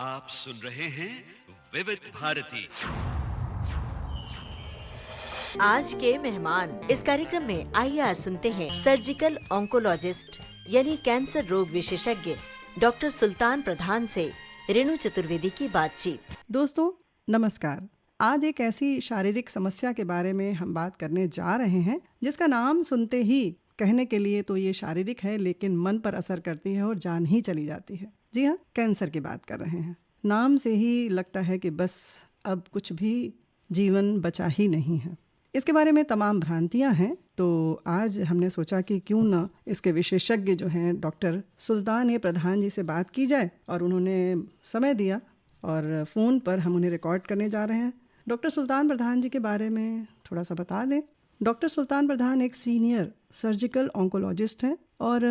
आप सुन रहे हैं विविध भारती। आज के मेहमान इस कार्यक्रम में आइए आज सुनते हैं सर्जिकल ऑन्कोलॉजिस्ट यानी कैंसर रोग विशेषज्ञ डॉक्टर सुल्तान प्रधान से रेणु चतुर्वेदी की बातचीत। दोस्तों नमस्कार। आज एक ऐसी शारीरिक समस्या के बारे में हम बात करने जा रहे हैं जिसका नाम सुनते ही कहने के लिए तो ये शारीरिक है, लेकिन मन पर असर करती है और जान ही चली जाती है। जी हाँ, कैंसर की बात कर रहे हैं। नाम से ही लगता है कि बस अब कुछ भी जीवन बचा ही नहीं है। इसके बारे में तमाम भ्रांतियां हैं, तो आज हमने सोचा कि क्यों ना इसके विशेषज्ञ जो हैं डॉक्टर सुल्तान प्रधान जी से बात की जाए, और उन्होंने समय दिया और फ़ोन पर हम उन्हें रिकॉर्ड करने जा रहे हैं। डॉक्टर सुल्तान प्रधान जी के बारे में थोड़ा सा बता दें। डॉक्टर सुल्तान प्रधान एक सीनियर सर्जिकल ऑन्कोलॉजिस्ट हैं और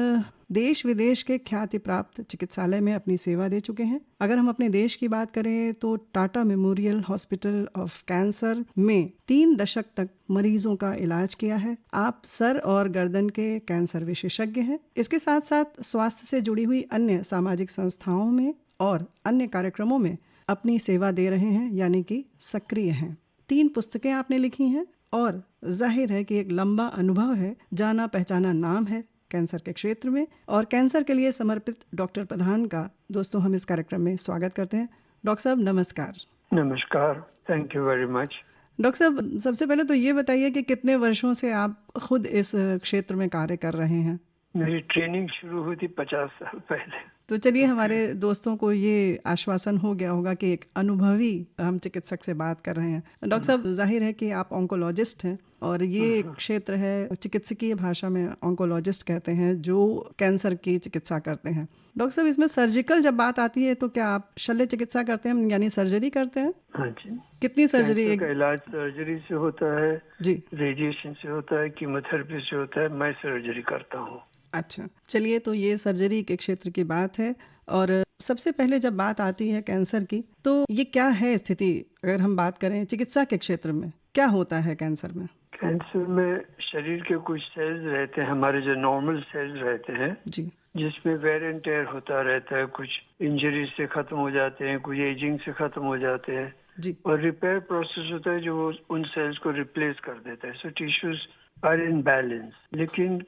देश विदेश के ख्याति प्राप्त चिकित्सालय में अपनी सेवा दे चुके हैं। अगर हम अपने देश की बात करें तो Tata memorial hospital of cancer में 3 दशक तक मरीजों का इलाज किया है। आप सर और गर्दन के कैंसर विशेषज्ञ हैं। इसके साथ साथ स्वास्थ्य से जुड़ी हुई अन्य सामाजिक संस्थाओं में और अन्य कार्यक्रमों में अपनी सेवा दे रहे हैं, यानी कि सक्रिय हैं। 3 पुस्तकें आपने लिखी हैं और जाहिर है कि एक लंबा अनुभव है, जाना पहचाना नाम है कैंसर के क्षेत्र में, और कैंसर के लिए समर्पित डॉक्टर प्रधान का दोस्तों हम इस कार्यक्रम में स्वागत करते हैं। डॉक्टर साहब नमस्कार। नमस्कार, thank you very much. Doctor साहब सबसे पहले तो ये बताइए कि कितने वर्षों से आप खुद इस क्षेत्र में कार्य कर रहे हैं? मेरी ट्रेनिंग शुरू हुई थी 50 साल पहले। तो चलिए हमारे दोस्तों को ये आश्वासन हो गया होगा कि एक अनुभवी हम चिकित्सक से बात कर रहे हैं। डॉक्टर साहब जाहिर है कि आप ऑन्कोलॉजिस्ट हैं और ये एक क्षेत्र है, चिकित्सकीय भाषा में ऑन्कोलॉजिस्ट कहते हैं, जो कैंसर की चिकित्सा करते हैं। डॉक्टर साहब इसमें सर्जिकल जब बात आती है तो क्या आप शल्य चिकित्सा करते हैं, यानी सर्जरी करते हैं? हाँ जी। कितनी सर्जरी? कैंसर का इलाज सर्जरी से होता है जी, रेडिएशन से होता है, कीमोथेरेपी से होता है। मैं सर्जरी करता हूँ। अच्छा, चलिए तो ये सर्जरी के क्षेत्र की बात है। और सबसे पहले जब बात आती है कैंसर की तो ये क्या है स्थिति? अगर हम बात करें चिकित्सा के क्षेत्र में क्या होता है कैंसर में? कैंसर में शरीर के कुछ सेल्स रहते हैं, हमारे जो नॉर्मल सेल्स रहते हैं जी, जिसमें वेर एंड टेयर होता रहता है। कुछ इंजरी से खत्म हो जाते हैं, कुछ एजिंग से खत्म हो जाते हैं जी, और रिपेयर प्रोसेस होता है जो वो उन सेल्स को रिप्लेस कर देता है। सो टिश्यूज आर इन बैलेंस। लेकिन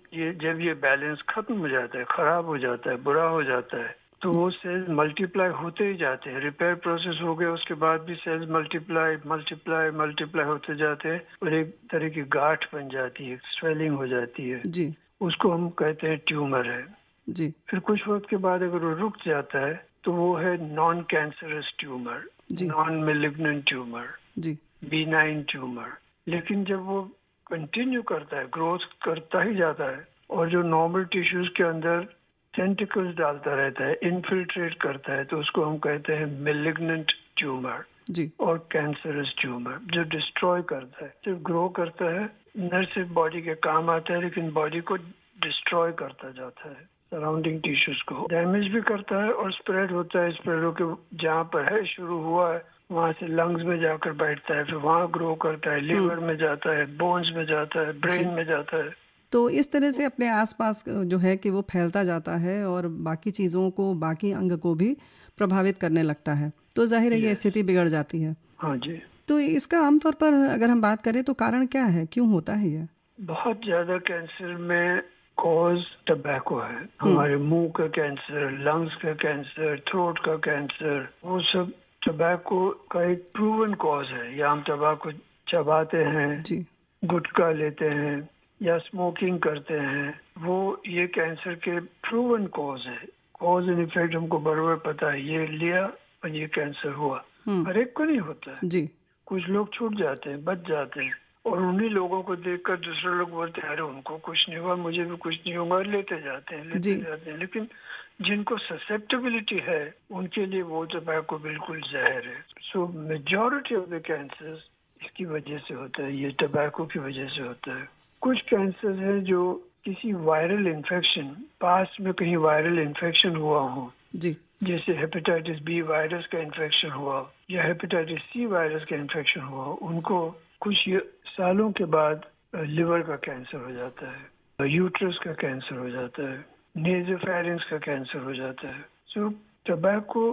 जब ये बैलेंस खत्म हो जाता है, खराब हो जाता है, बुरा हो जाता है, तो वो सेल्स मल्टीप्लाई होते ही जाते हैं। रिपेयर प्रोसेस हो गया उसके बाद भी सेल्स मल्टीप्लाई होते जाते हैं और एक तरह की गांठ बन जाती है, स्वेलिंग हो जाती है। जी, उसको हम कहते हैं ट्यूमर है। जी, फिर कुछ वक्त के बाद अगर वो रुक जाता है तो वो है नॉन कैंसरस ट्यूमर, जी, नॉन मेलिग्नेंट ट्यूमर, जी, बीनाइन ट्यूमर। लेकिन जब वो कंटिन्यू करता है, ग्रोथ करता ही जाता है और जो नॉर्मल टिश्यूज के अंदर टेंटिकल्स डालता रहता है, इन्फिल्ट्रेट करता है, तो उसको हम कहते हैं मेलिग्नेंट ट्यूमर जी, और कैंसरस ट्यूमर, जो डिस्ट्रॉय करता है। जब ग्रो करता है न सिर्फ बॉडी के काम आता है लेकिन बॉडी को डिस्ट्रॉय करता जाता है, सराउंडिंग टिश्यूज को डैमेज भी करता है और स्प्रेड होता है। स्प्रेड होकर जहाँ पर है शुरू हुआ है वहाँ से लंग्स में जाकर बैठता है, फिर वहाँ ग्रो करता है, लिवर में जाता है, बोन्स में जाता है, ब्रेन में जाता है। तो इस तरह से अपने आसपास जो है कि वो फैलता जाता है और बाकी चीज़ों को, बाकी अंग को भी प्रभावित करने लगता है, तो जाहिर है ये स्थिति बिगड़ जाती है। हाँ जी। तो इसका आमतौर पर अगर हम बात करें तो कारण क्या है, क्यों होता है ये? बहुत ज्यादा कैंसर में कॉज टबैको है। हमारे मुंह का कैंसर, लंग्स का कैंसर, थ्रोट का कैंसर, वो सब टबैको का एक प्रूवन कॉज है। या हम टबैको चबाते हैं, जी, गुटखा लेते हैं या स्मोकिंग करते हैं, वो ये कैंसर के प्रूवन कॉज है। कॉज एंड इफेक्ट हमको बराबर पता है, ये लिया और ये कैंसर हुआ। हर एक को नहीं होता है, जी, कुछ लोग छूट जाते हैं, बच जाते हैं, और उन्हीं लोगों को देखकर दूसरे लोग बोलते हैं अरे उनको कुछ नहीं हुआ, मुझे भी कुछ नहीं होगा, लेते जाते हैं। लेकिन जिनको ससेप्टेबिलिटी है उनके लिए वो टबैको बिल्कुल जहर है। सो मेजॉरिटी ऑफ द कैंसर्स इसकी वजह से होता है, ये टबैको की वजह से होता है। कुछ कैंसर है जो किसी वायरल इन्फेक्शन, पास्ट में कहीं वायरल इन्फेक्शन हुआ हो, जी, जैसे हेपेटाइटिस बी वायरस का इन्फेक्शन हुआ या हेपेटाइटिस सी वायरस का इन्फेक्शन हुआ, उनको कुछ सालों के बाद लिवर का कैंसर हो जाता है, यूट्रस का कैंसर हो जाता है, नेज़ोफेरिंक्स का कैंसर हो जाता है। सो tobacco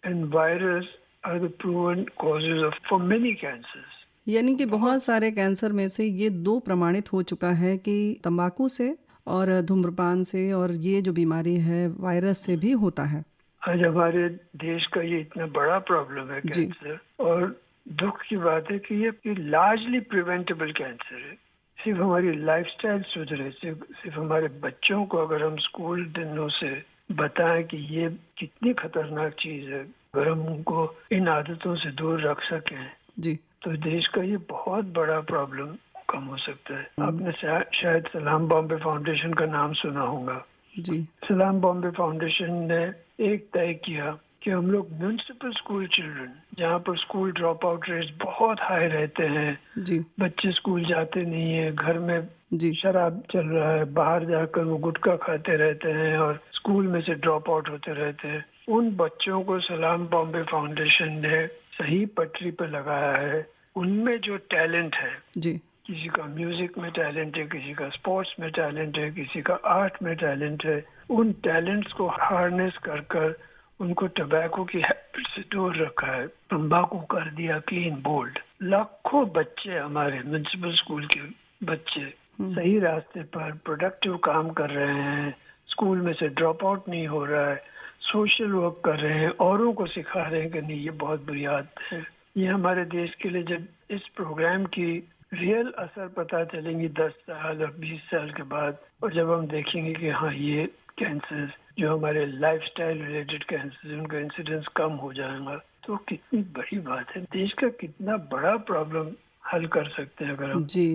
and virus are the proven causes of for many cancers. यानी कि बहुत सारे कैंसर में से ये 2 प्रमाणित हो चुका है कि तंबाकू से और धूम्रपान से, और ये जो बीमारी है वायरस से भी होता है। आज हमारे देश का ये इतना बड़ा प्रॉब्लम है कैंसर, और दुख की बात है कि ये लार्जली प्रिवेंटेबल कैंसर है। सिर्फ हमारी लाइफस्टाइल सुधरे, सिर्फ हमारे बच्चों को अगर हम स्कूल दिनों से बताएं कि ये कितनी खतरनाक चीज है, अगर हम उनको इन आदतों से दूर रख सकें जी, तो देश का ये बहुत बड़ा प्रॉब्लम कम हो सकता है। आपने शायद सलाम बॉम्बे फाउंडेशन का नाम सुना होगा। जी, सलाम बॉम्बे फाउंडेशन ने एक तय किया कि हम लोग म्यूनिसिपल स्कूल चिल्ड्रन, जहाँ पर स्कूल ड्रॉप आउट रेट्स बहुत हाई रहते हैं, जी, बच्चे स्कूल जाते नहीं है, घर में जी, शराब चल रहा है, बाहर जाकर वो गुटखा खाते रहते हैं और स्कूल में से ड्रॉप आउट होते रहते हैं, उन बच्चों को सलाम बॉम्बे फाउंडेशन ने सही पटरी पर लगाया है। उनमें जो टैलेंट है, जी, किसी का म्यूजिक में टैलेंट है, किसी का स्पोर्ट्स में टैलेंट है, किसी का आर्ट में टैलेंट है, उन टैलेंट्स को हार्नेस कर कर उनको टबैको की हैबिट से दूर रखा है, तंबाकू कर दिया क्लीन बोल्ड। लाखों बच्चे हमारे म्यूनिसिपल स्कूल के बच्चे सही रास्ते पर प्रोडक्टिव काम कर रहे हैं, स्कूल में से ड्रॉप आउट नहीं हो रहा है, सोशल वर्क कर रहे हैं, औरों को सिखा रहे हैं कि नहीं ये बहुत बुरी आदत है। ये हमारे देश के लिए जब इस प्रोग्राम की रियल असर पता चलेंगी 10 साल और 20 साल के बाद, और जब हम देखेंगे कि हाँ ये कैंसर जो हमारे लाइफस्टाइल रिलेटेड कैंसर उनका इंसिडेंस कम हो जाएगा, तो कितनी बड़ी बात है। देश का कितना बड़ा प्रॉब्लम हल कर सकते हैं अगर हम जी,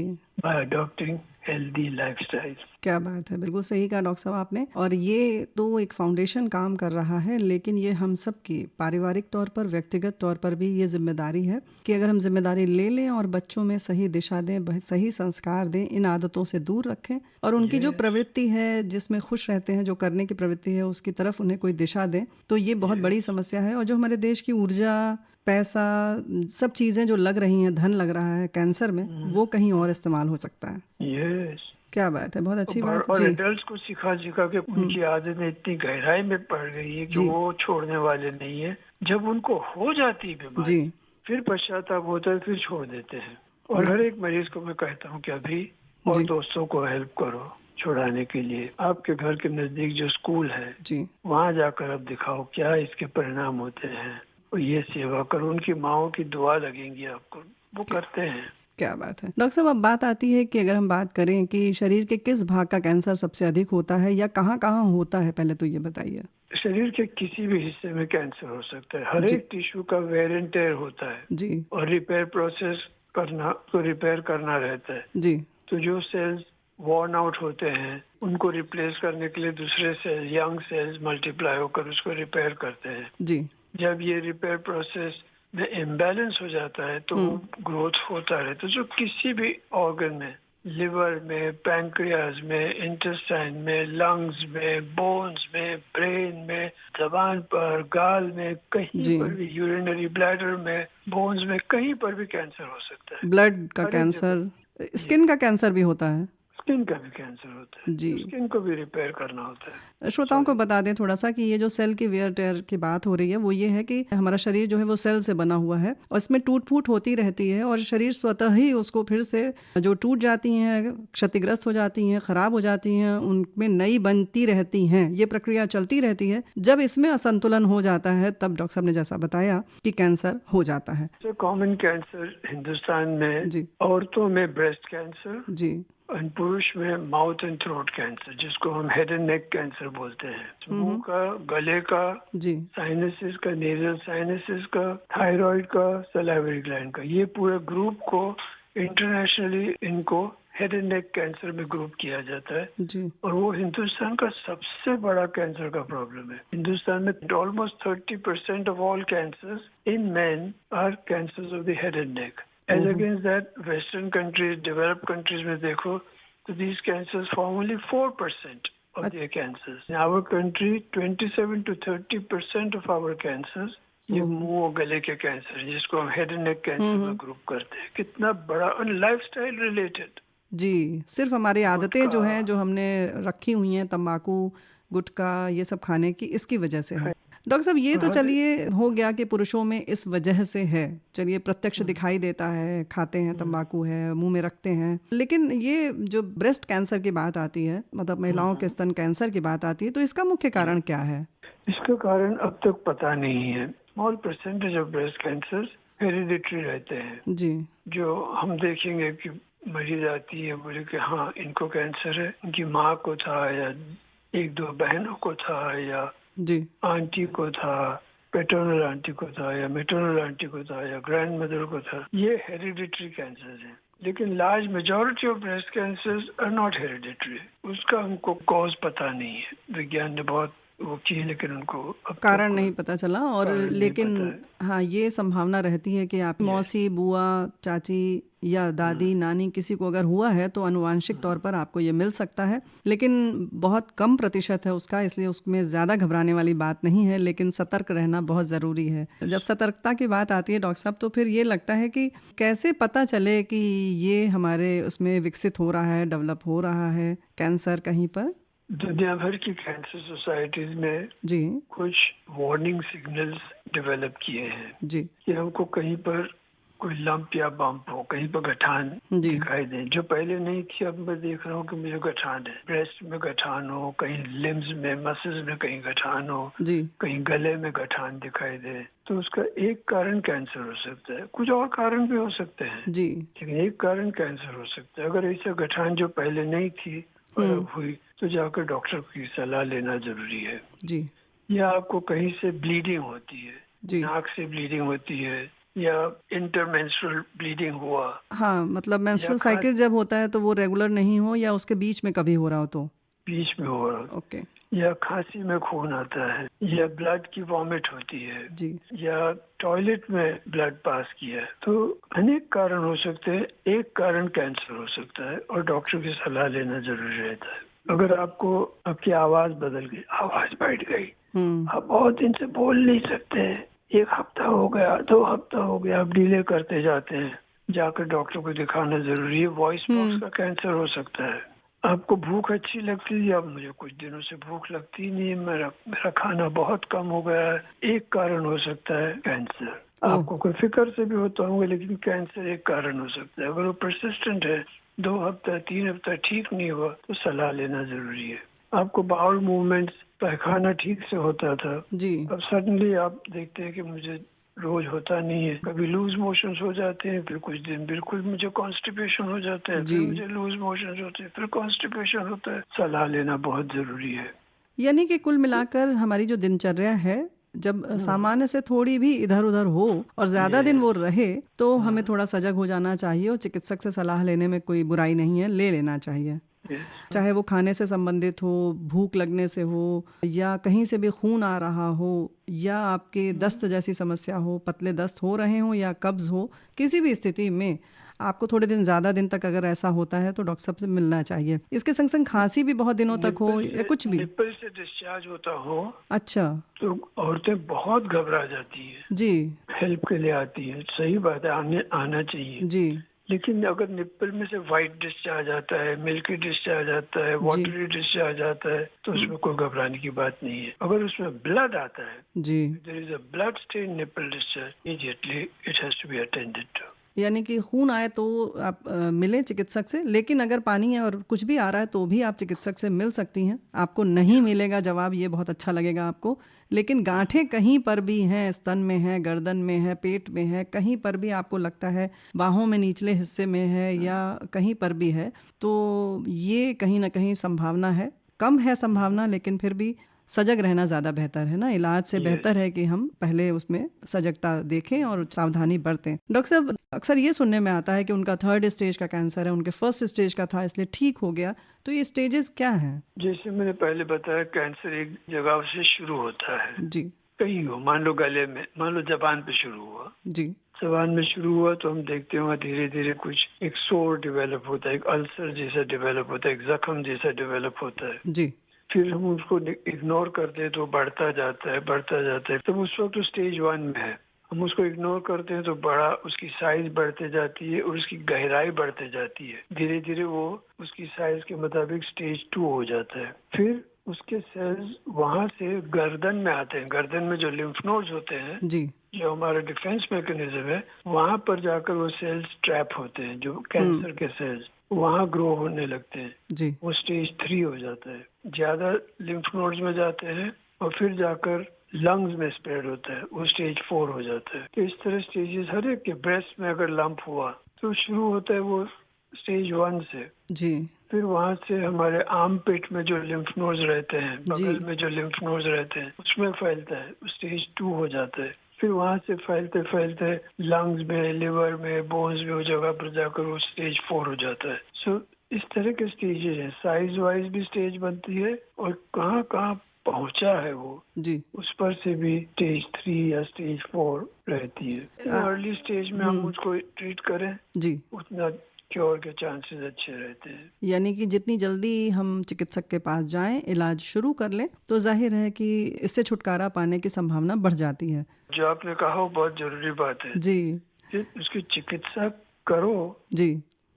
बाय अडॉप्टिंग हेल्दी लाइफस्टाइल। क्या बात है, बिल्कुल सही कहा डॉक्टर साहब आपने। और ये तो एक फाउंडेशन काम कर रहा है, लेकिन ये हम सब की पारिवारिक तौर पर, व्यक्तिगत तौर पर भी ये जिम्मेदारी है कि अगर हम जिम्मेदारी ले लें और बच्चों में सही दिशा दें, सही संस्कार दें, इन आदतों से दूर रखें और उनकी जो प्रवृत्ति है जिसमें खुश रहते हैं, जो करने की प्रवृत्ति है उसकी तरफ उन्हें कोई दिशा दें, तो ये बहुत बड़ी समस्या है। और जो हमारे देश की ऊर्जा, पैसा, सब चीजें जो लग रही हैं, धन लग रहा है कैंसर में, वो कहीं और इस्तेमाल हो सकता है। यस, क्या बात है, बहुत अच्छी बात और जी, एडल्ट्स को सिखा सिखा के उनकी आदतें इतनी गहराई में पड़ गई है कि जी, वो छोड़ने वाले नहीं है। जब उनको हो जाती है बीमारी, जी, फिर पश्चाताप होता है, फिर छोड़ देते हैं। और हर एक मरीज को मैं कहता हूँ कि अभी और जी, दोस्तों को हेल्प करो छुड़ाने के लिए। आपके घर के नजदीक जो स्कूल है जी, वहाँ जाकर अब दिखाओ क्या इसके परिणाम होते हैं, और ये सेवा करो। उनकी माओ की दुआ लगेंगी आपको, वो करते हैं। क्या बात है। डॉक्टर साहब, अब बात आती है कि अगर हम बात करें कि शरीर के किस भाग का कैंसर सबसे अधिक होता है या कहाँ कहाँ होता है, पहले तो ये बताइए। शरीर के किसी भी हिस्से में कैंसर हो सकता है। हर जी, एक टिश्यू का वेयर एंड टेयर होता है जी, और रिपेयर प्रोसेस करना तो रिपेयर करना रहता है। जी, तो जो सेल्स वॉर्न आउट होते हैं उनको रिप्लेस करने के लिए दूसरे सेल्स, यंग सेल्स मल्टीप्लाई होकर उसको रिपेयर करते हैं। जी, जब ये रिपेयर प्रोसेस में इम्बैलेंस हो जाता है तो ग्रोथ होता है। तो जो किसी भी ऑर्गन में, लिवर में, पैंक्रियाज में, इंटेस्टाइन में, लंग्स में, बोन्स में, ब्रेन में, जबान पर, गाल में, कहीं जी, पर भी, यूरिनरी ब्लैडर में, बोन्स में, कहीं पर भी कैंसर हो सकता है। ब्लड का हर एक कैंसर, स्किन का कैंसर भी होता है। स्किन का भी कैंसर होता है, जी, स्किन को भी रिपेयर करना होता है। श्रोताओं को बता दें थोड़ा सा कि ये जो सेल की वेयर टेयर की बात हो रही है वो ये है कि हमारा शरीर जो है वो सेल से बना हुआ है और इसमें टूट फूट होती रहती है और शरीर स्वतः ही उसको फिर से जो टूट जाती हैं, क्षतिग्रस्त हो जाती हैं, खराब हो जाती हैं, उनमें नई बनती रहती हैं। ये प्रक्रिया चलती रहती है। जब इसमें असंतुलन हो जाता है तब डॉक्टर साहब ने जैसा बताया कि कैंसर हो जाता है। कॉमन कैंसर हिंदुस्तान में जी, औरतों में ब्रेस्ट कैंसर, जी, और पुरुष में माउथ एंड थ्रोट कैंसर, जिसको हम हेड एंड नेक कैंसर बोलते हैं। मुंह का, गले का, जी, साइनसिस का, नेजल साइनसिस का, थायराइड का, सलाइवरी ग्लैंड का, ये पूरे ग्रुप को इंटरनेशनली इनको हेड एंड नेक कैंसर में ग्रुप किया जाता है। जी, और वो हिंदुस्तान का सबसे बड़ा कैंसर का प्रॉब्लम है। हिंदुस्तान में almost 30% of all cancers in man are cancers of the head and neck. As against that, Western countries, developed countries में देखो तो these cancers form only 4% of their cancers. In our country, 27 to 30% of our cancers ये मुंह और गले के cancer, जिसको हम हेड एंड नेक कैंसर में ग्रुप करते हैं। कितना बड़ा, और लाइफस्टाइल रिलेटेड। जी, सिर्फ हमारी आदतें जो हैं, जो हमने रखी हुई हैं, तंबाकू, गुटखा, ये सब खाने की, इसकी वजह से है। डॉक्टर साहब ये तो चलिए हो गया कि पुरुषों में इस वजह से है, चलिए प्रत्यक्ष दिखाई देता है, खाते हैं तंबाकू है, मुंह में रखते हैं, लेकिन ये जो ब्रेस्ट कैंसर की बात आती है, मतलब महिलाओं के स्तन कैंसर की बात आती है, तो इसका मुख्य कारण क्या है? इसका कारण अब तक पता नहीं है। Small percentage of breast cancer hereditary रहते हैं जी, जो हम देखेंगे कि मरीज आती है बोले कि हाँ इनको कैंसर है, इनकी माँ को था या एक दो बहनों को था या जी, आंटी को था, पेटर्नल आंटी को था या मेटर्नल आंटी को था या ग्रैंड मदर को था। ये हेरिडिटरी कैंसर है, लेकिन large majority of breast cancers are not hereditary. उसका हमको कॉज पता नहीं है, विज्ञान ने बहुत वो की, लेकिन उनको कारण नहीं पता चला। और लेकिन हाँ, ये संभावना रहती है कि आप मौसी, बुआ, चाची या दादी, नानी किसी को अगर हुआ है तो अनुवांशिक तौर पर आपको ये मिल सकता है, लेकिन बहुत कम प्रतिशत है उसका, इसलिए उसमें ज़्यादा घबराने वाली बात नहीं है, लेकिन सतर्क रहना बहुत ज़रूरी है। जब सतर्कता की बात आती है डॉक्टर साहब, तो फिर ये लगता है कि कैसे पता चले कि ये हमारे उसमें विकसित हो रहा है, डेवलप हो रहा है कैंसर कहीं पर? दुनिया भर की कैंसर सोसाइटीज में जी, कुछ वार्निंग सिग्नल्स डेवलप किए हैं जी, कि हमको कहीं पर कोई लंप या बम्प हो, कहीं पर गठान जी, दिखाई दे, जो पहले नहीं थी। अब मैं देख रहा हूँ कि मुझे गठान है, ब्रेस्ट में गठान हो, कहीं लिम्स में, मसल्स में कहीं गठान हो, जी, कहीं गले में गठान दिखाई दे, तो उसका एक कारण कैंसर हो सकता है। कुछ और कारण भी हो सकते हैं, जी, लेकिन एक कारण कैंसर हो सकता है। अगर ऐसा गठान जो पहले नहीं थी और अब हुई, तो जाकर डॉक्टर की सलाह लेना जरूरी है। जी, या आपको कहीं से ब्लीडिंग होती है, जी, नाक से ब्लीडिंग होती है, या इंटरमेंस्ट्रुअल ब्लीडिंग हुआ, हाँ, मतलब मेंस्ट्रुअल या साइकिल जब होता है तो वो रेगुलर नहीं हो या उसके बीच में कभी हो रहा हो तो? बीच में हो रहा, ओके, या खांसी में खून आता है, या ब्लड की वॉमिट होती है, जी, या टॉयलेट में ब्लड पास किया है, तो अनेक कारण हो सकते हैं। एक कारण कैंसर हो सकता है और डॉक्टर की सलाह लेना जरूरी रहता है। अगर आपको आपकी आवाज बदल गई, आवाज बैठ गई, आप बहुत दिन से बोल नहीं सकते हैं, 1 हफ्ता हो गया, 2 हफ्ता हो गया, आप डिले करते जाते हैं, जाकर डॉक्टर को दिखाना जरूरी है। वॉइस बॉक्स का कैंसर हो सकता है। आपको भूख अच्छी लगती है, अब मुझे कुछ दिनों से भूख लगती नहीं है, मेरा खाना बहुत कम हो गया है, एक कारण हो सकता है कैंसर। आपको कोई फिक्र से भी होता होगा, लेकिन कैंसर एक कारण हो सकता है। अगर वो परसिस्टेंट है, 2 हफ्ता 3 हफ्ता ठीक नहीं हुआ, तो सलाह लेना जरूरी है। आपको बाउल मूवमेंट्स, पैखाना ठीक से होता था, जी, अब सडनली आप देखते हैं कि मुझे रोज होता नहीं है, कभी लूज मोशंस हो जाते हैं, फिर कुछ दिन बिल्कुल मुझे कॉन्स्टिपेशन हो जाता है, फिर मुझे लूज मोशंस होते हैं, फिर कॉन्स्टिपेशन होता है। सलाह लेना बहुत जरूरी है। यानी कि कुल मिलाकर हमारी जो दिनचर्या है, जब सामान्य से थोड़ी भी इधर उधर हो और ज्यादा दिन वो रहे, तो हमें थोड़ा सजग हो जाना चाहिए और चिकित्सक से सलाह लेने में कोई बुराई नहीं है, ले लेना चाहिए। चाहे वो खाने से संबंधित हो, भूख लगने से हो, या कहीं से भी खून आ रहा हो, या आपके दस्त जैसी समस्या हो, पतले दस्त हो रहे हो या कब्ज हो, किसी भी स्थिति में आपको थोड़े दिन ज्यादा दिन तक अगर ऐसा होता है तो डॉक्टर साहब से मिलना चाहिए। इसके संग संग खांसी भी बहुत दिनों तक हो या कुछ भी, निप्पल से डिस्चार्ज होता हो, अच्छा, तो औरतें बहुत घबरा जाती हैं, जी, हेल्प के लिए आती हैं। सही बात है, आना चाहिए, जी, लेकिन अगर निप्पल में से व्हाइट डिस्चार्ज आता है, मिल्की डिस्चार्ज आता है, वाटरी डिस्चार्ज आता है, तो उसमें कोई घबराने की बात नहीं है। अगर उसमें ब्लड आता है, जी, there is a blood stain nipple discharge, immediately it has to be attended to. यानी कि खून आए तो आप मिलें चिकित्सक से, लेकिन अगर पानी है और कुछ भी आ रहा है तो भी आप चिकित्सक से मिल सकती हैं। आपको नहीं मिलेगा जवाब, ये बहुत अच्छा लगेगा आपको, लेकिन गांठें कहीं पर भी हैं, स्तन में है, गर्दन में है, पेट में है, कहीं पर भी आपको लगता है, बाहों में निचले हिस्से में है या कहीं पर भी है, तो ये कहीं ना कहीं संभावना है, कम है संभावना, लेकिन फिर भी सजग रहना ज़्यादा बेहतर है ना। इलाज से बेहतर है कि हम पहले उसमें सजगता देखें और सावधानी बरतें। डॉक्टर साहब, अक्सर ये सुनने में आता है कि उनका 3rd स्टेज का कैंसर है, उनके 1st स्टेज का था इसलिए ठीक हो गया, तो ये स्टेजेस क्या हैं? जैसे मैंने पहले बताया, कैंसर एक जगह से शुरू होता है, जी, कहीं हो, मान लो गले में, मान लो जबान पे शुरू हुआ, जी, जबान में शुरू हुआ तो हम देखते हैं धीरे धीरे कुछ एक सोर डेवलप होता है, एक अल्सर जैसा डेवलप होता है, एक जख्म जैसा डेवलप होता है। जी, फिर हम उसको इग्नोर करते हैं तो बढ़ता जाता है, बढ़ता जाता है। तब उस वक्त तो स्टेज 1 में है, हम उसको इग्नोर करते हैं तो बड़ा, उसकी साइज बढ़ते जाती है और उसकी गहराई बढ़ते जाती है। धीरे धीरे वो उसकी साइज के मुताबिक स्टेज 2 हो जाता है। फिर उसके सेल्स वहां से गर्दन में आते हैं। गर्दन में जो लिम्फ नोड्स होते हैं, जी जो हमारा डिफेंस मैकेनिज्म है, वहां पर जाकर वो सेल्स ट्रैप होते हैं, जो कैंसर के सेल्स वहां ग्रो होने लगते हैं। जी वो स्टेज 3 हो जाता है। ज्यादा लिम्फ नोड्स में जाते हैं और फिर जाकर लंग्स में स्प्रेड होता है, वो स्टेज 4 हो जाता है। तो इस तरह स्टेजेस हर एक के, ब्रेस्ट में अगर लंप हुआ तो शुरू होता है वो स्टेज 1 से, जी फिर वहां से हमारे आर्म पिट में जो लिम्फ नोड्स रहते हैं, बगल में जो लिम्फ नोड्स रहते हैं, उसमें फैलता है, स्टेज 2 हो जाता है। फिर वहां से फैलते फैलते लंग्स में, लिवर में, बोन्स में, वो जगह पर जाकर वो स्टेज 4 हो जाता है। सो इस तरह के स्टेजेस हैं। साइज वाइज भी स्टेज बनती है और कहाँ कहाँ पहुंचा है वो, जी उस पर से भी स्टेज 3 या स्टेज 4 रहती है। अर्ली स्टेज में हम उसको ट्रीट करें, जी उतना क्योर के चांसेस अच्छे रहते हैं। यानी कि जितनी जल्दी हम चिकित्सक के पास जाएं, इलाज शुरू कर लें, तो जाहिर है कि इससे छुटकारा पाने की संभावना बढ़ जाती है। जो आपने कहा वो बहुत जरूरी बात है। जी फिर उसकी चिकित्सा करो जी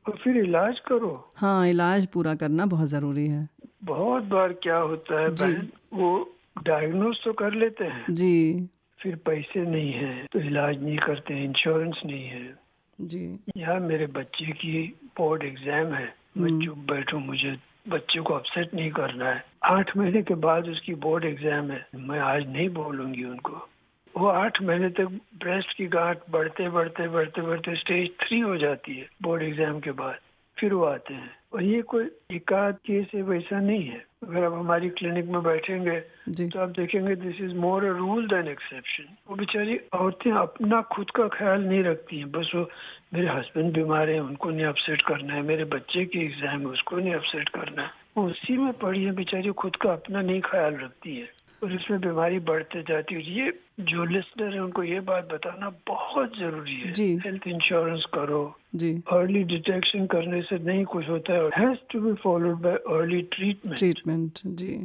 और फिर इलाज करो। हाँ, इलाज पूरा करना बहुत जरूरी है। बहुत बार क्या होता है जी। बहन, वो डायग्नोज तो कर लेते हैं, जी फिर पैसे नहीं है तो इलाज नहीं करते हैं, इंश्योरेंस नहीं है। जी यहाँ मेरे बच्चे की बोर्ड एग्जाम है, मैं चुप बैठूं, मुझे बच्चे को अपसेट नहीं करना है। 8 महीने के बाद उसकी बोर्ड एग्जाम है, मैं आज नहीं बोलूंगी उनको। वो 8 महीने तक ब्रेस्ट की गांठ बढ़ते बढ़ते बढ़ते बढ़ते स्टेज 3 हो जाती है बोर्ड एग्जाम के बाद, फिर वो आते हैं। और ये कोई एकाध केस है, वैसा नहीं है। अगर आप हमारी क्लिनिक में बैठेंगे जी तो आप देखेंगे this is more a rule than exception. वो बेचारी औरतें अपना खुद का ख्याल नहीं रखती हैं, बस वो मेरे हस्बैंड बीमार हैं, उनको नहीं अपसेट करना है, मेरे बच्चे की एग्जाम है, उसको नहीं अपसेट करना है। वो उसी में पड़ी है बेचारी, खुद का अपना नहीं ख्याल रखती है और इसमें बीमारी बढ़ते जाती है। ये जो लिस्नर है उनको ये बात बताना बहुत जरूरी है। जी। हेल्थ इंश्योरेंस करो, जी अर्ली डिटेक्शन करने से नहीं कुछ होता है, has to be followed by early treatment. Treatment जी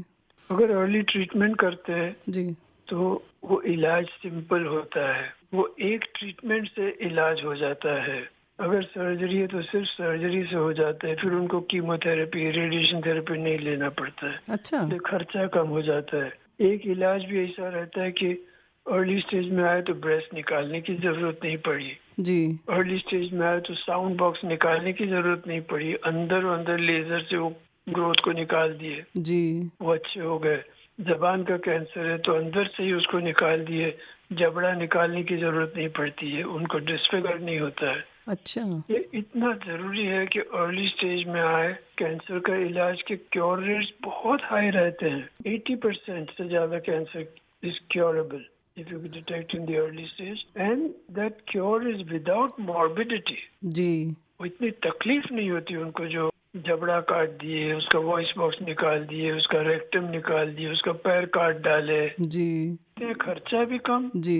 अगर अर्ली ट्रीटमेंट करते हैं जी तो वो इलाज सिंपल होता है, वो एक ट्रीटमेंट से इलाज हो जाता है। अगर सर्जरी है तो सिर्फ सर्जरी से हो जाता है, फिर उनको कीमोथेरेपी, रेडिएशन थेरेपी नहीं लेना पड़ता है, अच्छा तो खर्चा कम हो जाता है। एक इलाज भी ऐसा रहता है कि अर्ली स्टेज में आए तो ब्रेस्ट निकालने की जरूरत नहीं पड़ी, जी अर्ली स्टेज में आए तो साउंड बॉक्स निकालने की जरूरत नहीं पड़ी, अंदर लेजर से वो ग्रोथ को निकाल दिए, जी वो अच्छे हो गए। जबान का कैंसर है तो अंदर से ही उसको निकाल दिए, जबड़ा निकालने की जरूरत नहीं पड़ती है, उनको डिस्फिगर नहीं होता है। अच्छा ये इतना जरूरी है कि अर्ली स्टेज में आए। कैंसर का इलाज के क्योर रेट्स बहुत हाई रहते हैं, 80% से ज्यादा cancer is curable if you detect in the early stage, and that cure is without morbidity. जी वो इतनी तकलीफ नहीं होती उनको, जो जबड़ा काट दिए, उसका वॉइस बॉक्स निकाल दिए, उसका रेक्टम निकाल दिए, उसका पैर काट डाले, जी खर्चा भी कम जी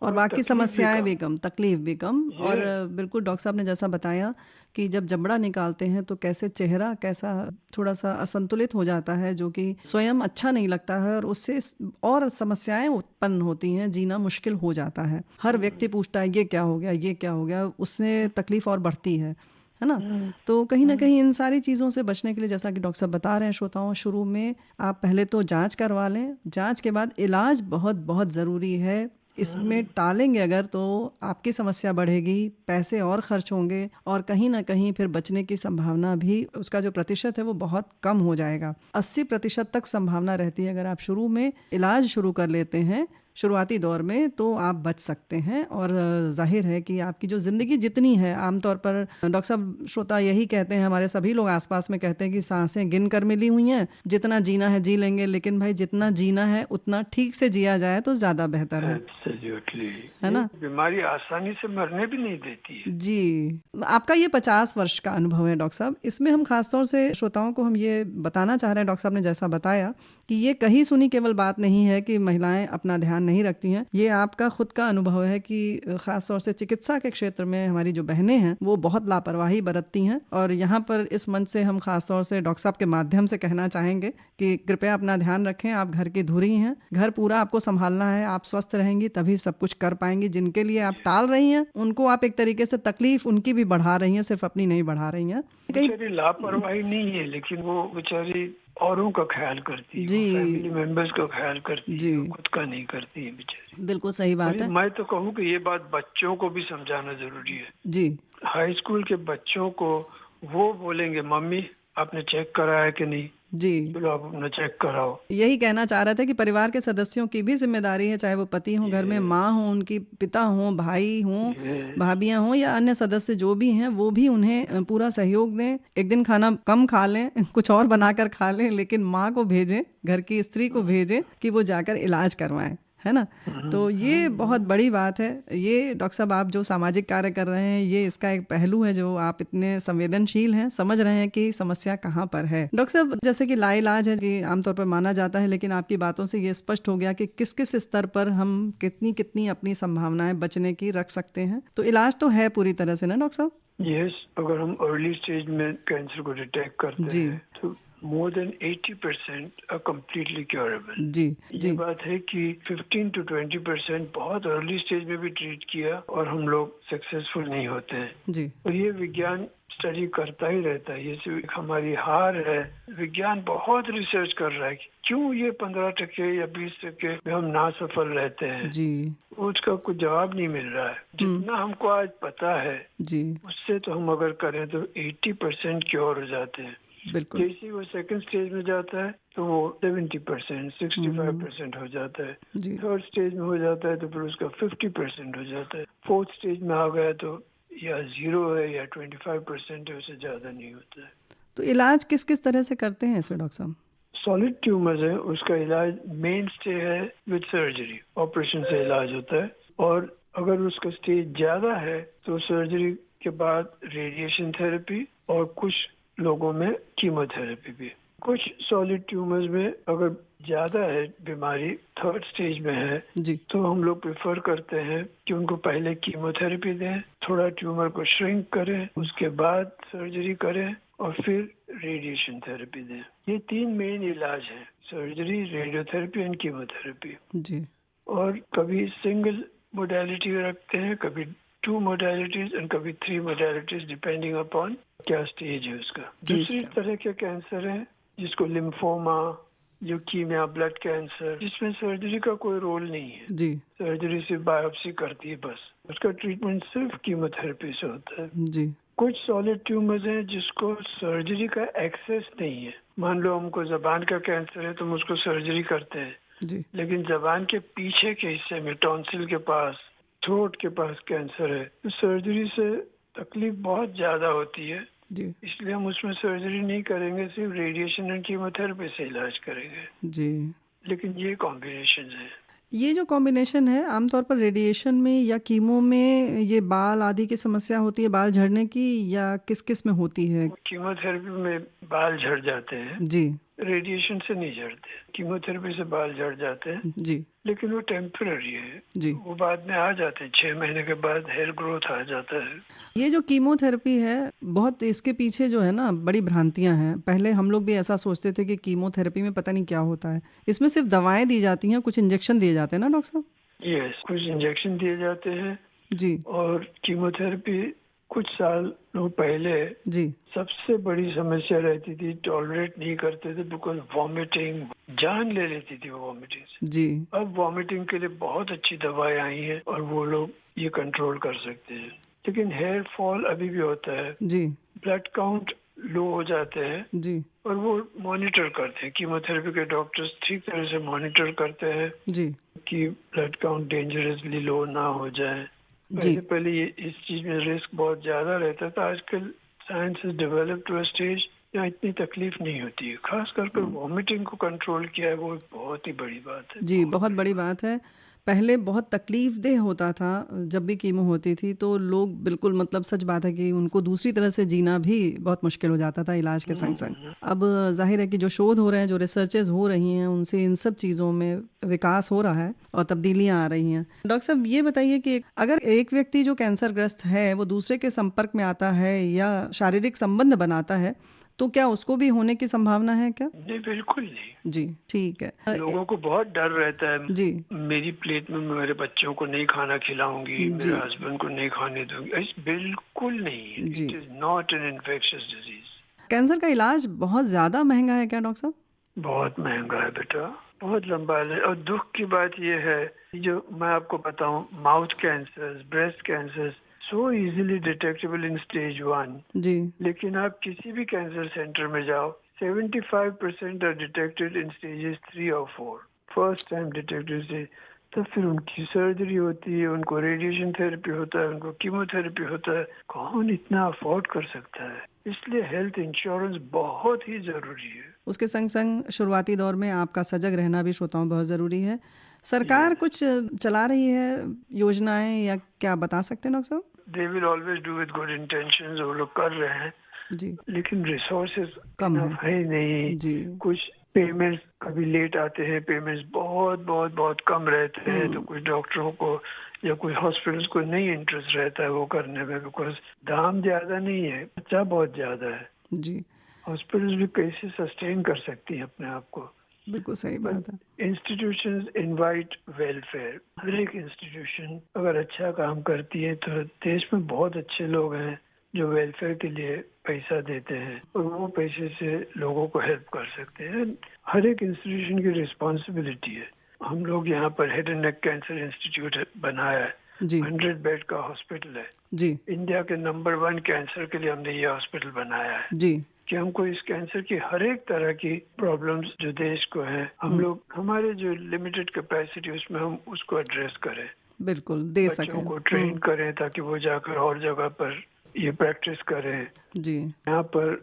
और बाकी तकलीफ समस्याएं भी भी कम, तकलीफ भी कम। और बिल्कुल डॉक्टर साहब ने जैसा बताया कि जब जबड़ा निकालते हैं तो कैसे चेहरा कैसा थोड़ा सा असंतुलित हो जाता है, जो कि स्वयं अच्छा नहीं लगता है और उससे और समस्याएं उत्पन्न होती हैं, जीना मुश्किल हो जाता है। हर व्यक्ति पूछता है ये क्या हो गया, ये क्या हो गया, उससे तकलीफ और बढ़ती है ना। तो कहीं ना कहीं इन सारी चीज़ों से बचने के लिए, जैसा कि डॉक्टर साहब बता रहे हैं श्रोताओं, शुरू में आप पहले तो जांच करवा लें, जांच के बाद इलाज बहुत बहुत ज़रूरी है। इसमें टालेंगे अगर तो आपकी समस्या बढ़ेगी, पैसे और खर्च होंगे और कहीं ना कहीं फिर बचने की संभावना भी, उसका जो प्रतिशत है वो बहुत कम हो जाएगा। 80% तक संभावना रहती है अगर आप शुरू में इलाज शुरू कर लेते हैं शुरुआती दौर में, तो आप बच सकते हैं। और जाहिर है कि आपकी जो ज़िंदगी जितनी है, आमतौर पर डॉक्टर साहब श्रोता यही कहते हैं, हमारे सभी लोग आसपास में कहते हैं कि सांसें गिन कर मिली हुई हैं, जितना जीना है जी लेंगे, लेकिन भाई जितना जीना है उतना ठीक से जिया जाए तो ज़्यादा बेहतर है। Absolutely. है ना। बीमारी आसानी से मरने भी नहीं देती है। जी, आपका ये 50 वर्ष का अनुभव है डॉक्टर साहब, इसमें हम खासतौर से श्रोताओं को हम ये बताना चाह रहे हैं, डॉक्टर साहब ने जैसा बताया कि ये कहीं सुनी केवल बात नहीं है कि महिलाएं अपना ध्यान नहीं रखती हैं, ये आपका खुद का अनुभव है कि खासतौर से चिकित्सा के क्षेत्र में हमारी जो बहनें हैं वो बहुत लापरवाही बरतती हैं। और यहाँ पर इस मंच से हम खासतौर से डॉक्टर साहब के माध्यम से कहना चाहेंगे कि कृपया अपना ध्यान रखें, आप घर की धुरी हैं, घर पूरा आपको संभालना है, आप स्वस्थ रहेंगी तभी सब कुछ कर पाएंगी। जिनके लिए आप टाल रही हैं उनको आप एक तरीके से तकलीफ उनकी भी बढ़ा रही हैं, सिर्फ अपनी नहीं बढ़ा रही हैं। बेचारी लापरवाही नहीं है, लेकिन वो बेचारी औरों का ख्याल करती है, जी। फैमिली मेंबर्स का ख्याल करती जी। है, खुद का नहीं करती है बेचारी। बिल्कुल सही बात और है। मैं तो कहूँ कि ये बात बच्चों को भी समझाना जरूरी है। जी हाई स्कूल के बच्चों को वो बोलेंगे, मम्मी आपने चेक कराया कि नहीं, जी, चलो आप अपना चेक कराओ। यही कहना चाह रहा था कि परिवार के सदस्यों की भी जिम्मेदारी है, चाहे वो पति हों घर में, माँ हों उनकी, पिता हों, भाई हों, ये भाभियां हों या अन्य सदस्य जो भी हैं, वो भी उन्हें पूरा सहयोग दें। एक दिन खाना कम खा लें, कुछ और बनाकर खा लें, लेकिन माँ को भेजें, घर की स्त्री को भेजें कि वो जाकर इलाज करवाएं, है ना। तो ये बहुत बड़ी बात है। ये डॉक्टर साहब आप जो सामाजिक कार्य कर रहे हैं, ये इसका एक पहलू है जो आप इतने संवेदनशील हैं, समझ रहे हैं कि समस्या कहाँ पर है। डॉक्टर साहब जैसे कि लाइलाज है कि आमतौर पर माना जाता है, लेकिन आपकी बातों से ये स्पष्ट हो गया कि किस किस स्तर पर हम कितनी कितनी अपनी संभावनाएं बचने की रख सकते हैं। तो इलाज तो है पूरी तरह से ना डॉक्टर साहब? यस, अगर हम अर्ली स्टेज में कैंसर को डिटेक्ट करते जी। हैं तो more than 80% are completely curable. जी ये जी बात है कि 15 to 20% बहुत अर्ली स्टेज में भी ट्रीट किया और हम लोग सक्सेसफुल नहीं होते हैं। जी और ये विज्ञान स्टडी करता ही रहता है, ये सिर्फ हमारी हार है। विज्ञान बहुत रिसर्च कर रहा है कि क्यों ये 15% या 20% में हम ना सफल रहते हैं। जी उसका कोई जवाब नहीं मिल रहा है। जितना हमको आज पता है जी उससे तो हम अगर करें तो 80% क्योर हो जाते हैं। बिल्कुल। जैसे वो सेकंड स्टेज में जाता है तो वो 70%, 65% हो जाता है। जी थर्ड स्टेज में हो जाता है तो फिर उसका 50% हो जाता है। फोर्थ स्टेज में आ गया तो या 0 है या 25% है, उससे ज्यादा नहीं होता है। तो इलाज किस किस तरह से करते हैं इसमें डॉक्टर साहब? सॉलिड ट्यूमर्स है, उसका इलाज मेन स्टे है विद सर्जरी, ऑपरेशन से इलाज होता है। और अगर उसका स्टेज ज्यादा है तो सर्जरी के बाद रेडिएशन थेरेपी और कुछ लोगों में कीमोथेरेपी भी। कुछ सॉलिड ट्यूमर्स में अगर ज्यादा है बीमारी, थर्ड स्टेज में है, जी तो हम लोग प्रेफर करते हैं कि उनको पहले कीमोथेरेपी दें, थोड़ा ट्यूमर को श्रिंक करें, उसके बाद सर्जरी करें और फिर रेडिएशन थेरेपी दें। ये 3 मेन इलाज हैं, सर्जरी, रेडियोथेरेपी एंड कीमोथेरेपी। जी और कभी सिंगल मोडालिटी रखते हैं, कभी 2 मोडालिटीज एंड कभी 3 मोडालिटीज डिपेंडिंग अपॉन क्या स्टेज है उसका। दूसरी तरह के कैंसर है जिसको लिम्फोमा, ल्यूकीमिया, ब्लड कैंसर, जिसमें सर्जरी का कोई रोल नहीं है। जी सर्जरी सिर्फ बायोप्सी करती है बस, उसका ट्रीटमेंट सिर्फ कीमोथेरेपी से होता है। जी कुछ सॉलिड ट्यूमर्स हैं जिसको सर्जरी का एक्सेस नहीं है। मान लो हमको जबान का कैंसर है तो हम उसको सर्जरी करते हैं, जी लेकिन जबान के पीछे के हिस्से में, टॉन्सिल के पास, थ्रोट के पास कैंसर है, तो सर्जरी से तकलीफ बहुत ज्यादा होती है। जी इसलिए हम उसमें सर्जरी नहीं करेंगे, सिर्फ रेडिएशन एंड कीमोथेरेपी से इलाज करेंगे। जी। लेकिन ये कॉम्बिनेशन है। ये जो कॉम्बिनेशन है आमतौर पर रेडिएशन में या कीमो में ये बाल आदि की समस्या होती है, बाल झड़ने की, या किस किस में होती है? कीमोथेरेपी में बाल झड़ जाते हैं, जी रेडिएशन से नहीं झड़ते। कीमोथेरेपी से बाल झड़ जाते हैं, जी लेकिन वो टेम्पररी है, जी। वो बाद में आ जाते हैं। 6 महीने के बाद हेयर ग्रोथ आ जाता है। ये जो कीमोथेरेपी है, बहुत इसके पीछे जो है ना बड़ी भ्रांतियां हैं। पहले हम लोग भी ऐसा सोचते थे कि कीमोथेरेपी में पता नहीं क्या होता है, इसमें सिर्फ दवाएं दी जाती हैं, कुछ इंजेक्शन दिए जाते हैं ना डॉक्टर साहब? यस, कुछ इंजेक्शन दिए जाते हैं। जी और कीमोथेरेपी कुछ सालों पहले जी सबसे बड़ी समस्या रहती थी, टॉलरेट नहीं करते थे बिकॉज वॉमिटिंग जान ले लेती थी वो वॉमिटिंग से। जी अब वॉमिटिंग के लिए बहुत अच्छी दवाएं आई हैं और वो लोग ये कंट्रोल कर सकते हैं। लेकिन हेयर फॉल अभी भी होता है, जी ब्लड काउंट लो हो जाते हैं जी और वो मॉनिटर करते हैं। कीमोथेरेपी के डॉक्टर्स ठीक तरह से मॉनिटर करते हैं जी कि ब्लड काउंट डेंजरसली लो ना हो जाए। जी पहले ये इस चीज में रिस्क बहुत ज्यादा रहता था। आजकल science is develop to a stage यहाँ इतनी तकलीफ नहीं होती है। खास करके वॉमिटिंग को कंट्रोल किया है, वो बहुत ही बड़ी बात है। जी बहुत बड़ी बात है। पहले बहुत तकलीफ देह होता था जब भी कीमो होती थी, तो लोग बिल्कुल, मतलब सच बात है कि उनको दूसरी तरह से जीना भी बहुत मुश्किल हो जाता था इलाज के संग संग। अब जाहिर है कि जो शोध हो रहे हैं, जो रिसर्चेज हो रही हैं, उनसे इन सब चीज़ों में विकास हो रहा है और तब्दीलियां आ रही हैं। डॉक्टर साहब ये बताइए कि अगर एक व्यक्ति जो कैंसर ग्रस्त है वो दूसरे के संपर्क में आता है या शारीरिक संबंध बनाता है, तो क्या उसको भी होने की संभावना है क्या? नहीं, बिल्कुल नहीं। जी ठीक है। लोगों को बहुत डर रहता है, जी मेरी प्लेट में मेरे बच्चों को नहीं खाना खिलाऊंगी, मेरे हस्बैंड को नहीं खाने दूंगी। ऐसा बिल्कुल नहीं है। जी। It is not an infectious disease. Cancer का इलाज बहुत ज्यादा महंगा है क्या डॉक्टर साहब? बहुत महंगा है बेटा, बहुत लंबा है। और दुख की बात यह है कि जो मैं आपको बताऊं, mouth cancer, breast cancer so easily detectable in stage 1, जी, लेकिन आप किसी भी कैंसर सेंटर में जाओ, 75% आर डिटेक्टेड इन स्टेजेस 3 और 4, फर्स्ट टाइम डिटेक्टेड स्टेज। तो फिर उनकी सर्जरी होती है, उनको रेडिएशन थेरेपी होता है, उनको कीमोथेरेपी होता है। कौन इतना अफोर्ड कर सकता है? इसलिए हेल्थ इंश्योरेंस बहुत ही जरूरी है। उसके संग संग शुरुआती दौर में आपका सजग रहना भी श्रोताओं बहुत ज़रूरी है। सरकार कुछ चला रही है योजनाएं, या क्या बता सकते हैं डॉक्टर साहब? They will always do with good intentions, वो लोग कर रहे हैं, जी, लेकिन रिसोर्सेज कम है नहीं। जी, कुछ पेमेंट्स कभी लेट आते हैं, पेमेंट्स बहुत बहुत बहुत कम रहते हैं, तो कुछ डॉक्टरों को या कुछ हॉस्पिटल्स को नहीं इंटरेस्ट रहता है वो करने में, बिकॉज दाम ज्यादा नहीं है, खर्चा बहुत ज्यादा है। जी, हॉस्पिटल्स भी कैसे सस्टेन कर सकती हैं अपने आप को? बिल्कुल सही बात है। Institutions invite welfare. हर एक इंस्टीट्यूशन अगर अच्छा काम करती है तो देश में बहुत अच्छे लोग हैं जो वेलफेयर के लिए पैसा देते हैं और वो पैसे से लोगों को हेल्प कर सकते हैं। हर एक इंस्टीट्यूशन की रिस्पॉन्सिबिलिटी है। हम लोग यहाँ पर head and neck cancer institute बनाया है, जी, 100 बेड का हॉस्पिटल है। जी, इंडिया के नंबर 1 कैंसर के लिए हमने ये हॉस्पिटल बनाया है जी, कि हमको इस कैंसर की हर एक तरह की प्रॉब्लम्स जो देश को है, हम लोग हमारे जो लिमिटेड कैपेसिटी उसमें हम उसको एड्रेस करें, बिल्कुल दे बच्चों सकें। को ट्रेन करें ताकि वो जाकर और जगह पर ये प्रैक्टिस करें, जी, यहाँ पर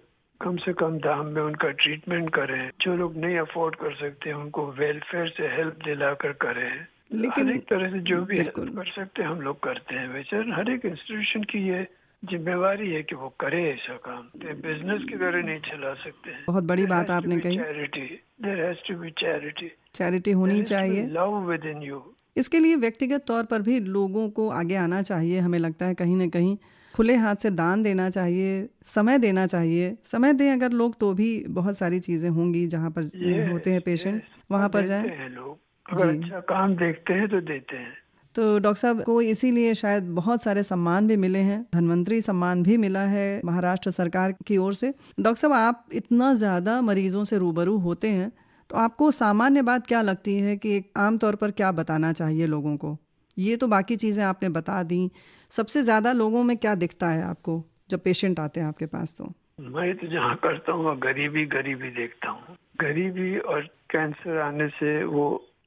कम से कम दाम में उनका ट्रीटमेंट करें। जो लोग नहीं अफोर्ड कर सकते उनको वेलफेयर से हेल्प दिलाकर करें। लेकिन हर एक तरह से जो भी हेल्प बिल्कुल कर सकते हैं हम लोग करते हैं। वैसे हर एक इंस्टीट्यूशन की ये जिम्मेवारी है कि वो करे ऐसा काम, बिजनेस की तरह नहीं चला सकते हैं। बहुत बड़ी बात आपने कही। Charity, there has to be charity, charity होनी चाहिए। Love within you. इसके लिए व्यक्तिगत तौर पर भी लोगों को आगे आना चाहिए। हमें लगता है कहीं ना कहीं खुले हाथ से दान देना चाहिए, समय देना चाहिए। समय दें अगर लोग तो भी बहुत सारी चीज़ें होंगी। जहाँ पर होते हैं पेशेंट वहाँ पर जाएं। हैं लोग, अगर अच्छा काम देखते हैं तो देते हैं। तो डॉक्टर साहब को इसीलिए शायद बहुत सारे सम्मान भी मिले हैं। धन्वंतरी सम्मान भी मिला है महाराष्ट्र सरकार की ओर से। डॉक्टर साहब, आप इतना ज़्यादा मरीजों से रूबरू होते हैं, तो आपको सामान्य बात क्या लगती है कि आम तौर पर क्या बताना चाहिए लोगों को? ये तो बाकी चीज़ें आपने बता दी, सबसे ज़्यादा लोगों में क्या दिखता है आपको जब पेशेंट आते हैं आपके पास? तो मैं तो जहाँ करता हूँ गरीबी देखता हूँ। गरीबी और कैंसर आने से वो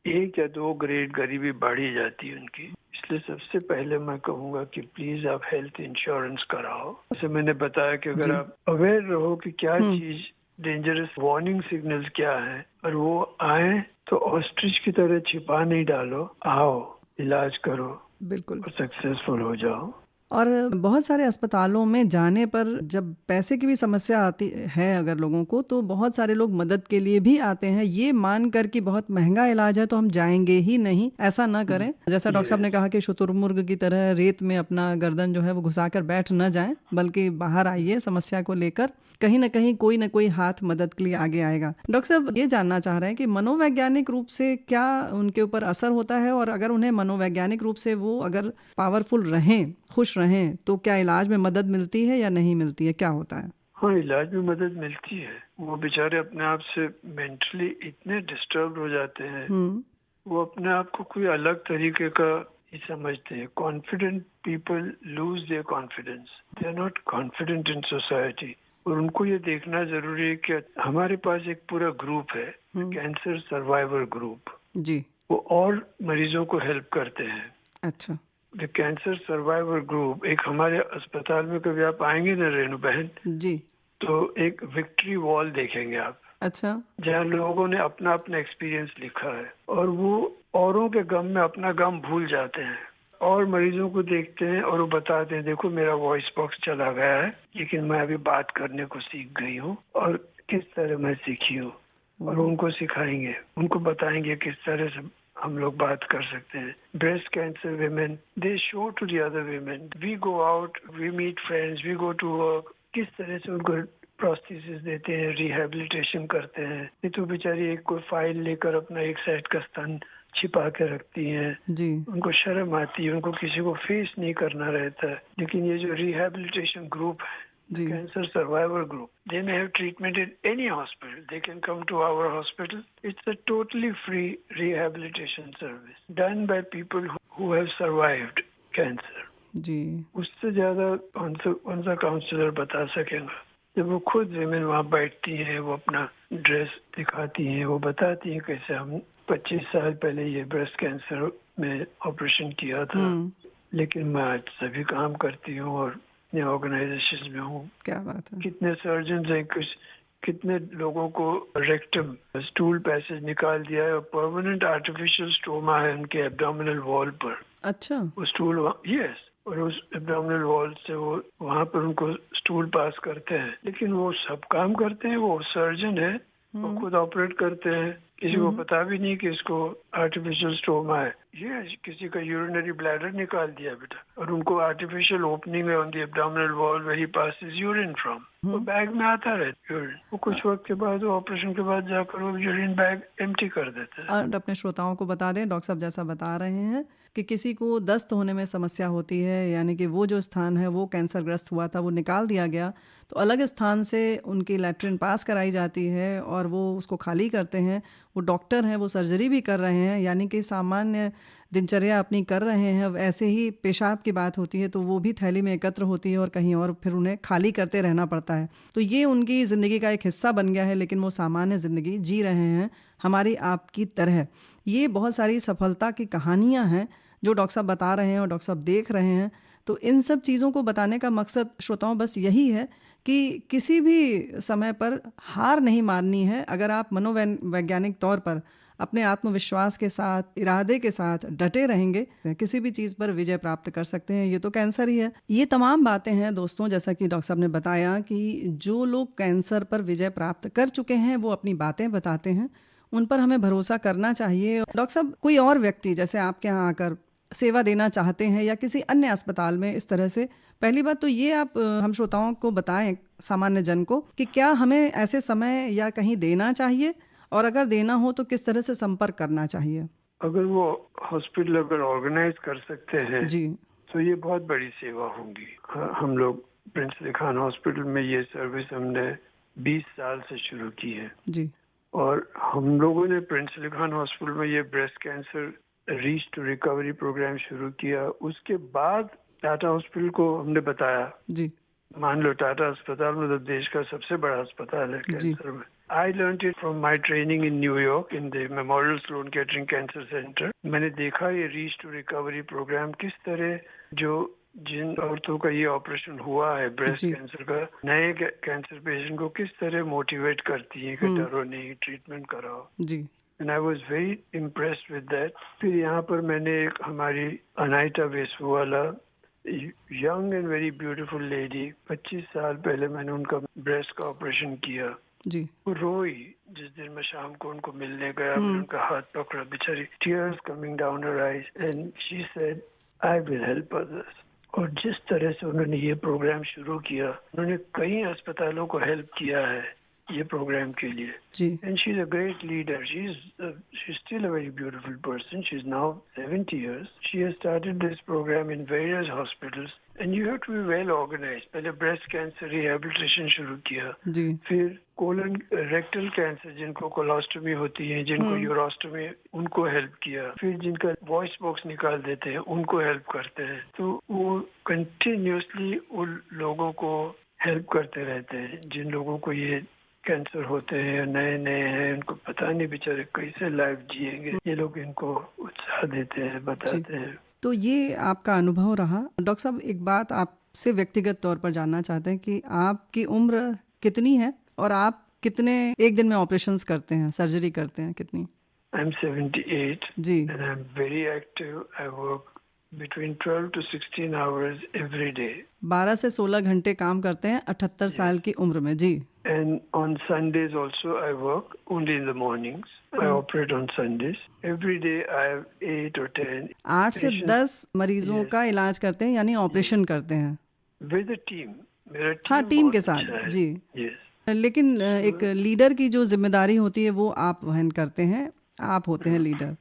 1 या 2 ग्रेड गरीबी बढ़ी जाती है उनकी। इसलिए सबसे पहले मैं कहूँगा कि प्लीज आप हेल्थ इंश्योरेंस कराओ। जैसे मैंने बताया कि अगर आप अवेयर रहो कि क्या चीज डेंजरस वार्निंग सिग्नल्स क्या है, और वो आए तो ऑस्ट्रिच की तरह छिपा नहीं डालो, आओ इलाज करो, बिल्कुल, और सक्सेसफुल हो जाओ। और बहुत सारे अस्पतालों में जाने पर जब पैसे की भी समस्या आती है अगर लोगों को, तो बहुत सारे लोग मदद के लिए भी आते हैं, ये मानकर कि बहुत महंगा इलाज है तो हम जाएंगे ही नहीं। ऐसा ना करें। जैसा डॉक्टर साहब ने कहा कि शुतुरमुर्ग की तरह रेत में अपना गर्दन जो है वो घुसाकर बैठ न जाएं, बल्कि बाहर आइए समस्या को लेकर। कहीं ना कहीं कोई ना कोई हाथ मदद के लिए आगे आएगा। डॉक्टर साहब ये जानना चाह रहे हैं कि मनोवैज्ञानिक रूप से क्या उनके ऊपर असर होता है, और अगर उन्हें मनोवैज्ञानिक रूप से वो अगर पावरफुल रहें, खुश रहें, तो क्या इलाज में मदद मिलती है या नहीं मिलती है? क्या होता है? हाँ, इलाज में मदद मिलती है। वो बेचारे अपने आप से मेंटली इतने डिस्टर्ब हो जाते हैं, वो अपने आप को कोई अलग तरीके का ही समझते हैं। Confident people lose their confidence, they are not confident in society. और उनको ये देखना जरूरी है कि हमारे पास एक पूरा ग्रुप है, कैंसर सर्वाइवर ग्रुप जी, वो और मरीजों को हेल्प करते हैं। अच्छा, द कैंसर सर्वाइवर ग्रुप एक हमारे अस्पताल में कभी आप आएंगे ना रेणु बहन जी, तो एक विक्ट्री वॉल देखेंगे आप, अच्छा, जहाँ लोगों ने अपना अपना एक्सपीरियंस लिखा है और वो औरों के गम में अपना गम भूल जाते हैं और मरीजों को देखते हैं और वो बताते हैं देखो मेरा वॉइस बॉक्स चला गया है लेकिन मैं अभी बात करने को सीख गई हूँ और किस तरह मैं सीखी हूँ, और उनको सिखाएंगे, उनको बताएंगे किस तरह से हम लोग बात कर सकते हैं। Breast cancer women they show to the other women, we go out, we meet friends, we go to work, किस तरह से उनको प्रोस्थेसिस देते हैं, रिहेबिलिटेशन करते हैं। ये तो बेचारी एक कोई फाइल लेकर अपना एक साइड का स्तन छिपा के रखती हैं जी, उनको शर्म आती है, उनको किसी को फेस नहीं करना रहता है। लेकिन ये जो रिहेबिलिटेशन ग्रुप है जी। Cancer survivor group. They may have treatment in any hospital. They can come to our hospital. It's a totally free rehabilitation service done by people who have survived cancer. जी। उससे ज्यादा कौन सा counsellor बता सकेगा? जब वो खुद विमेन वहाँ बैठती हैं, वो अपना ड्रेस दिखाती हैं, वो बताती हैं कैसे हम 25 साल पहले ये ब्रेस्ट कैंसर में ऑपरेशन किया था, लेकिन मैं आज सभी काम करती हूँ और ऑर्गेनाइजेशन में हूँ। क्या बात है। कितने सर्जन हैं, कितने लोगों को रेक्टम स्टूल पैसेज निकाल दिया है और परमानेंट आर्टिफिशियल स्टोमा है उनके एब्डोमिनल वॉल पर। अच्छा। वो स्टूल यस, और उस एब्डोमिनल वॉल से वो वहाँ पर उनको स्टूल पास करते हैं, लेकिन वो सब काम करते हैं, वो सर्जन है, वो खुद ऑपरेट करते हैं, किसी को पता भी नहीं कि इसको आर्टिफिशियल स्टोमा है। ये किसी का यूरिनरी ब्लैडर निकाल दिया बेटा, और उनको आर्टिफिशियल ओपनिंग है on the abdominal wall where he passes urine from, वो बैग में आता रहता यूरिन, वो कुछ वक्त के बाद, वो ऑपरेशन के बाद जाकर वो यूरिन बैग एम्प्टी कर देते हैं। और अपने श्रोताओं को बता दें, डॉक्टर साहब जैसा बता रहे हैं कि किसी को दस्त होने में समस्या होती है, यानी कि वो जो स्थान है वो कैंसरग्रस्त हुआ था, वो निकाल दिया गया, तो अलग स्थान से उनकी लैट्रिन पास कराई जाती है और वो उसको खाली करते हैं। वो डॉक्टर हैं, वो सर्जरी भी कर रहे हैं, यानी कि सामान्य दिनचर्या अपनी कर रहे हैं। ऐसे ही पेशाब की बात होती है तो वो भी थैली में एकत्र होती है और कहीं और फिर उन्हें खाली करते रहना पड़ता है। तो ये उनकी ज़िंदगी का एक हिस्सा बन गया है, लेकिन वो सामान्य ज़िंदगी जी रहे हैं हमारी आपकी तरह। ये बहुत सारी सफलता की कहानियाँ हैं जो डॉक्टर साहब बता रहे हैं और डॉक्टर साहब देख रहे हैं। तो इन सब चीज़ों को बताने का मकसद श्रोताओं बस यही है कि किसी भी समय पर हार नहीं माननी है। अगर आप मनोवैज्ञानिक तौर पर अपने आत्मविश्वास के साथ, इरादे के साथ डटे रहेंगे, किसी भी चीज़ पर विजय प्राप्त कर सकते हैं। ये तो कैंसर ही है। ये तमाम बातें हैं दोस्तों, जैसा कि डॉक्टर साहब ने बताया कि जो लोग कैंसर पर विजय प्राप्त कर चुके हैं वो अपनी बातें बताते हैं, उन पर हमें भरोसा करना चाहिए। डॉक्टर साहब, कोई और व्यक्ति जैसे आपके यहाँ आकर सेवा देना चाहते हैं या किसी अन्य अस्पताल में इस तरह से, पहली बात तो ये आप हम श्रोताओं को बताएं, सामान्य जन को, कि क्या हमें ऐसे समय या कहीं देना चाहिए, और अगर देना हो तो किस तरह से संपर्क करना चाहिए? अगर वो हॉस्पिटल अगर ऑर्गेनाइज कर सकते हैं जी, तो ये बहुत बड़ी सेवा होगी। हम लोग प्रिंस अली खान हॉस्पिटल में ये सर्विस हमने 20 साल से शुरू की है जी, और हम लोगों ने प्रिंस अली खान हॉस्पिटल में ये breast cancer reach to recovery programme शुरू किया। उसके बाद टाटा हॉस्पिटल को हमने बताया, जी, मान लो टाटा अस्पताल मतलब देश का सबसे बड़ा अस्पताल है कैंसर में। I learned it from my training in New York in the Memorial Sloan Kettering Cancer Center. मैंने देखा ये रीच टू रिकवरी प्रोग्राम किस तरह जो जिन औरतों का ये ऑपरेशन हुआ है ब्रेस्ट कैंसर का, नए कैंसर पेशेंट को किस तरह मोटिवेट करती है कि डरो नहीं, ट्रीटमेंट कराओ जी। And I was very impressed with that. फिर यहाँ पर मैंने एक हमारी Anaita Vesvala, young and very beautiful lady, 25 साल पहले मैंने उनका ब्रेस्ट का ऑपरेशन किया जी। वो रोई जिस दिन मैं शाम को उनको मिलने गया, मैंने उनका हाथ पकड़ा, बेचारी tears coming down her eyes and she said I will help others. और जिस तरह से उन्होंने ये प्रोग्राम शुरू किया, उन्होंने कई अस्पतालों को हेल्प किया है ये प्रोग्राम के लिए जी। And she is a great leader, she is still a very beautiful person, she is now 70 years. She has started this program in various hospitals and you have to be well organized. पहले breast cancer rehabilitation शुरू किया जी, फिर colon rectal cancer जिनको colostomy होती है, जिनको यूरोस्टोमी, उनको help किया, फिर जिनका वॉइस बॉक्स निकाल देते हैं उनको हेल्प करते हैं। तो वो कंटिन्यूसली उन लोगों को हेल्प करते रहते हैं जिन लोगों को ये कैंसर होते हैं, नए नए हैं, उनको पता नहीं बेचारे कैसे लाइफ जिएंगे, ये लोग इनको उत्साह देते हैं, बताते हैं। तो ये आपका अनुभव रहा। डॉक्टर साहब, एक बात आपसे व्यक्तिगत तौर पर जानना चाहते हैं कि आपकी उम्र कितनी है और आप कितने एक दिन में ऑपरेशंस करते हैं, सर्जरी करते हैं, कितनी? आई एम 78 जी and I am very active. I work between 12 to 16 hours every day. 12 से 16 घंटे काम करते हैं 78 साल की उम्र में जी। And on Sundays also I work only in the mornings. I operate on Sundays. Every day I have 8 or 10. 8 से 10 मरीजों का इलाज करते हैं, यानी ऑपरेशन करते हैं। With a team. मेरा टीम, हाँ, टीम के साथ जी। Yes. लेकिन एक लीडर की जो जिम्मेदारी होती है वो आप वहन करते हैं, आप होते हैं लीडर।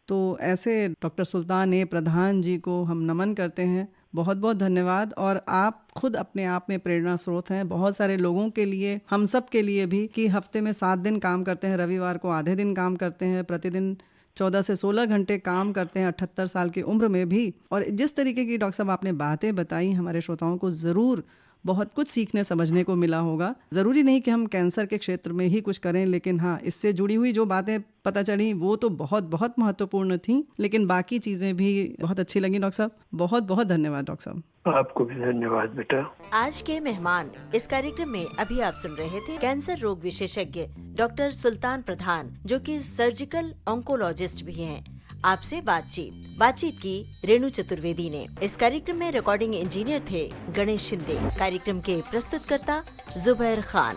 तो ऐसे डॉक्टर सुल्तान ए प्रधान जी को हम नमन करते हैं। बहुत बहुत धन्यवाद। और आप खुद अपने आप में प्रेरणा स्रोत हैं बहुत सारे लोगों के लिए, हम सब के लिए भी, कि हफ्ते में 7 दिन काम करते हैं, रविवार को आधे दिन काम करते हैं, प्रतिदिन 14 से 16 घंटे काम करते हैं 78 साल की उम्र में भी। और जिस तरीके की डॉक्टर साहब आपने बातें बताई, हमारे श्रोताओं को ज़रूर बहुत कुछ सीखने समझने को मिला होगा। ज़रूरी नहीं कि हम कैंसर के क्षेत्र में ही कुछ करें, लेकिन हाँ, इससे जुड़ी हुई जो बातें पता चली वो तो बहुत बहुत महत्वपूर्ण थी, लेकिन बाकी चीज़ें भी बहुत अच्छी लगी। डॉक्टर साहब बहुत बहुत धन्यवाद। डॉक्टर साहब आपको भी धन्यवाद बेटा। आज के मेहमान इस कार्यक्रम में अभी आप सुन रहे थे कैंसर रोग विशेषज्ञ डॉक्टर सुल्तान प्रधान, जो कि सर्जिकल ऑन्कोलॉजिस्ट भी हैं। आपसे बातचीत की रेणु चतुर्वेदी ने। इस कार्यक्रम में रिकॉर्डिंग इंजीनियर थे गणेश शिंदे। कार्यक्रम के प्रस्तुतकर्ता जुबैर खान।